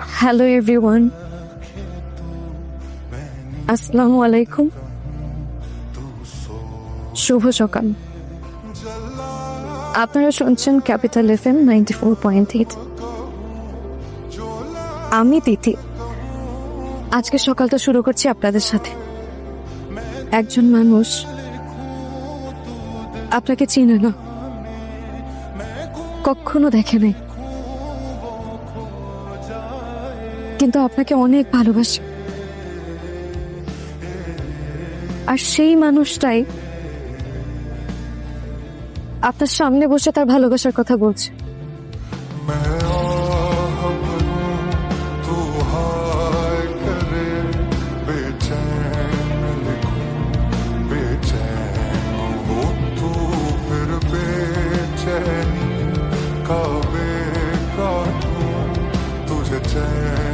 Hello everyone, আসসালামু আলাইকুম। শুভ সকাল। আপনারা শুনছেন ক্যাপিটাল FM 94.8। আমি তিথি। আজকে সকালটা শুরু করছি আপনাদের সাথে। একজন মানুষ আপনাকে চিনে না, কখনো দেখে নাই, কিন্তু আপনাকে অনেক ভালোবাসে। আর সেই মানুষটাই আপনার সামনে বসে তার ভালোবাসার কথা বলছে। तुझे चैन